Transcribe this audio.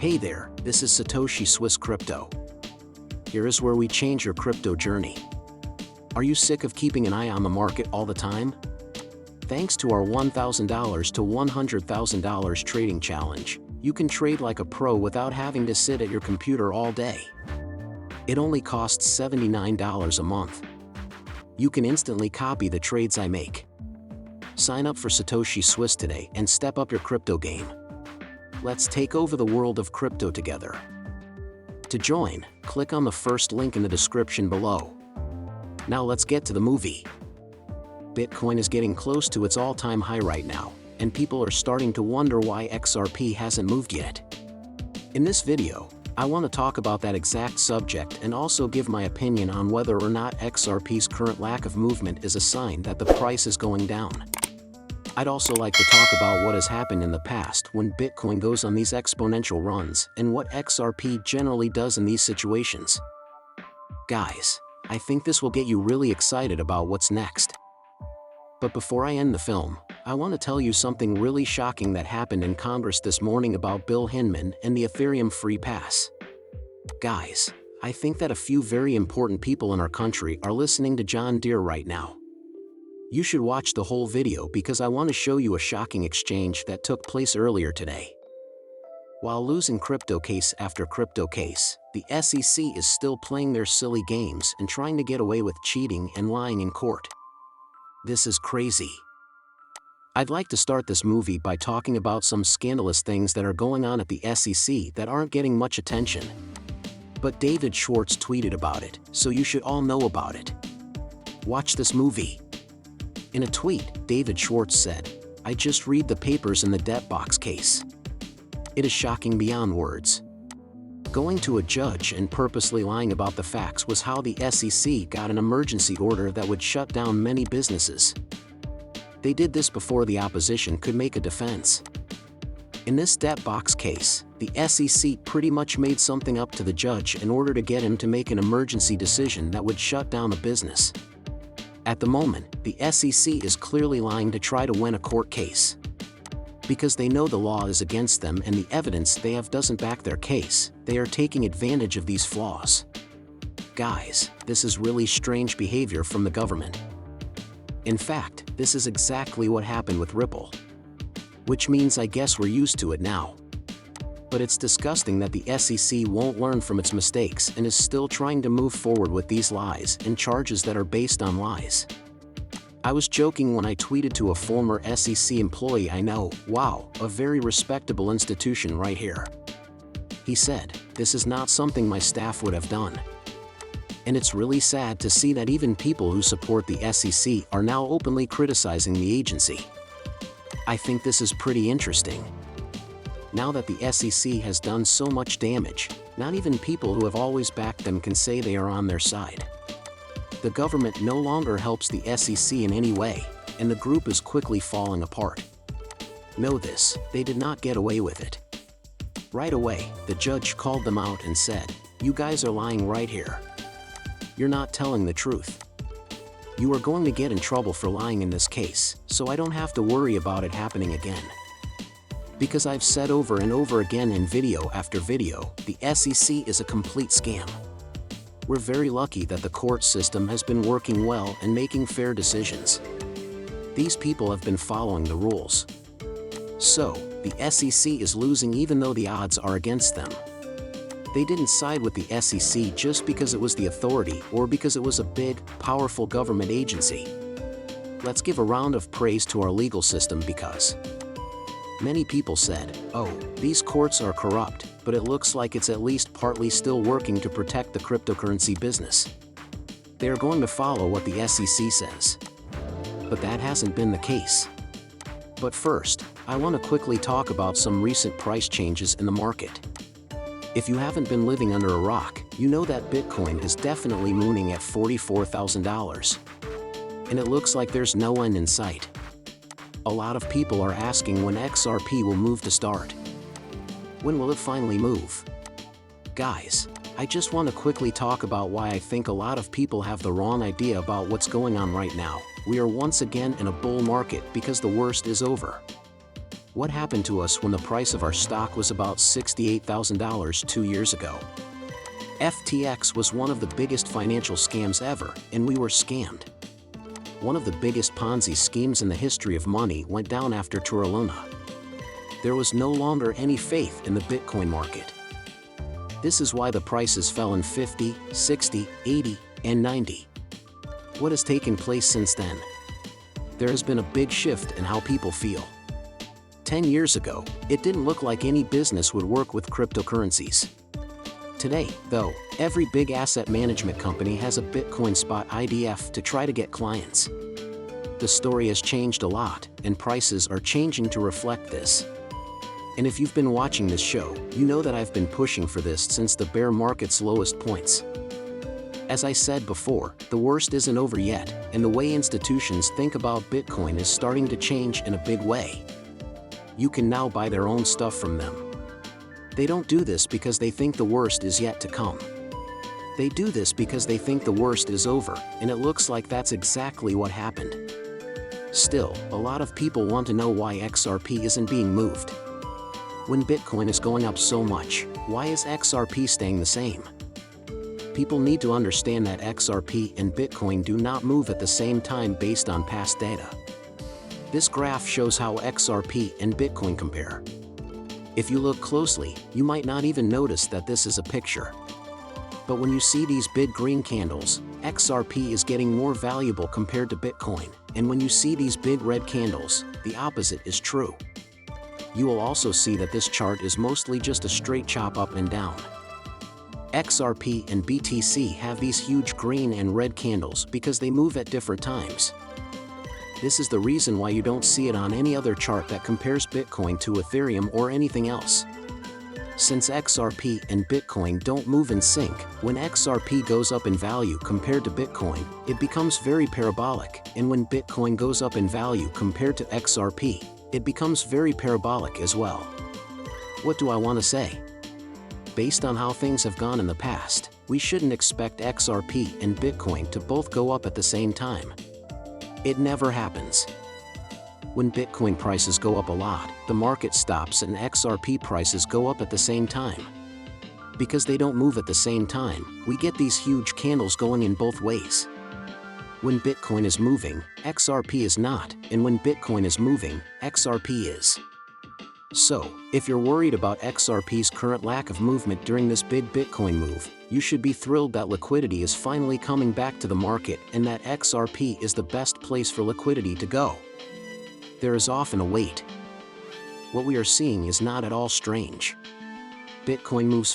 Hey there, this is Satoshi Swiss Crypto. Here is where we change your crypto journey. Are you sick of keeping an eye on the market all the time? Thanks to our $1,000 to $100,000 trading challenge, you can trade like a pro without having to sit at your computer all day. It only costs $79 a month. You can instantly copy the trades I make. Sign up for Satoshi Swiss today and step up your crypto game. Let's take over the world of crypto together. To join, click on the first link in the description below. Now let's get to the movie. Bitcoin is getting close to its all-time high right now, and people are starting to wonder why XRP hasn't moved yet. In this video, I want to talk about that exact subject and also give my opinion on whether or not XRP's current lack of movement is a sign that the price is going down. I'd also like to talk about what has happened in the past when Bitcoin goes on these exponential runs and what XRP generally does in these situations. Guys, I think this will get you really excited about what's next. But before I end the film, I want to tell you something really shocking that happened in Congress this morning about Bill Hinman and the Ethereum free pass. Guys, I think that a few very important people in our country are listening to John Deere right now. You should watch the whole video because I want to show you a shocking exchange that took place earlier today. While losing crypto case after crypto case, the SEC is still playing their silly games and trying to get away with cheating and lying in court. This is crazy. I'd like to start this movie by talking about some scandalous things that are going on at the SEC that aren't getting much attention. But David Schwartz tweeted about it, so you should all know about it. Watch this movie. In a tweet, David Schwartz said, "I just read the papers in the debt box case. It is shocking beyond words. Going to a judge and purposely lying about the facts was how the SEC got an emergency order that would shut down many businesses. They did this before the opposition could make a defense. In this debt box case, the SEC pretty much made something up to the judge in order to get him to make an emergency decision that would shut down a business. At the moment, the SEC is clearly lying to try to win a court case. Because they know the law is against them and the evidence they have doesn't back their case, they are taking advantage of these flaws. Guys, this is really strange behavior from the government. In fact, this is exactly what happened with Ripple. Which means I guess we're used to it now. But it's disgusting that the SEC won't learn from its mistakes and is still trying to move forward with these lies and charges that are based on lies. I was joking when I tweeted to a former SEC employee I know, "Wow, a very respectable institution right here." He said, "This is not something my staff would have done." And it's really sad to see that even people who support the SEC are now openly criticizing the agency. I think this is pretty interesting. Now that the SEC has done so much damage, not even people who have always backed them can say they are on their side. The government no longer helps the SEC in any way, and the group is quickly falling apart. Know this, they did not get away with it. Right away, the judge called them out and said, "You guys are lying right here. You're not telling the truth. You are going to get in trouble for lying in this case, so I don't have to worry about it happening again." Because I've said over and over again in video after video, the SEC is a complete scam. We're very lucky that the court system has been working well and making fair decisions. These people have been following the rules. So, the SEC is losing even though the odds are against them. They didn't side with the SEC just because it was the authority or because it was a big, powerful government agency. Let's give a round of praise to our legal system because many people said, "Oh, these courts are corrupt," but it looks like it's at least partly still working to protect the cryptocurrency business. They are going to follow what the SEC says. But that hasn't been the case. But first, I want to quickly talk about some recent price changes in the market. If you haven't been living under a rock, you know that Bitcoin is definitely mooning at $44,000. And it looks like there's no end in sight. A lot of people are asking when XRP will move to start. When will it finally move? Guys, I just want to quickly talk about why I think a lot of people have the wrong idea about what's going on right now. We are once again in a bull market because the worst is over. What happened to us when the price of our stock was about $68,000 2 years ago? FTX was one of the biggest financial scams ever, and we were scammed. One of the biggest Ponzi schemes in the history of money went down after Terra. There was no longer any faith in the Bitcoin market. This is why the prices fell in 50, 60, 80, and 90. What has taken place since then? There has been a big shift in how people feel. 10 years ago, it didn't look like any business would work with cryptocurrencies. Today, though, every big asset management company has a Bitcoin spot IDF to try to get clients. The story has changed a lot, and prices are changing to reflect this. And if you've been watching this show, you know that I've been pushing for this since the bear market's lowest points. As I said before, the worst isn't over yet, and the way institutions think about Bitcoin is starting to change in a big way. You can now buy their own stuff from them. They don't do this because they think the worst is yet to come. They do this because they think the worst is over, and it looks like that's exactly what happened. Still, a lot of people want to know why XRP isn't being moved. When Bitcoin is going up so much, why is XRP staying the same? People need to understand that XRP and Bitcoin do not move at the same time based on past data. This graph shows how XRP and Bitcoin compare. If you look closely, you might not even notice that this is a picture. But when you see these big green candles, XRP is getting more valuable compared to Bitcoin, and when you see these big red candles, the opposite is true. You will also see that this chart is mostly just a straight chop up and down. XRP and BTC have these huge green and red candles because they move at different times. This is the reason why you don't see it on any other chart that compares Bitcoin to Ethereum or anything else. Since XRP and Bitcoin don't move in sync, when XRP goes up in value compared to Bitcoin, it becomes very parabolic, and when Bitcoin goes up in value compared to XRP, it becomes very parabolic as well. What do I want to say? Based on how things have gone in the past, we shouldn't expect XRP and Bitcoin to both go up at the same time. It never happens. When Bitcoin prices go up a lot, the market stops and XRP prices go up at the same time. Because they don't move at the same time, we get these huge candles going in both ways. When Bitcoin is moving, XRP is not, and when Bitcoin is moving, XRP is. So, if you're worried about XRP's current lack of movement during this big Bitcoin move, you should be thrilled that liquidity is finally coming back to the market and that XRP is the best place for liquidity to go. There is often a wait. What we are seeing is not at all strange. Bitcoin moves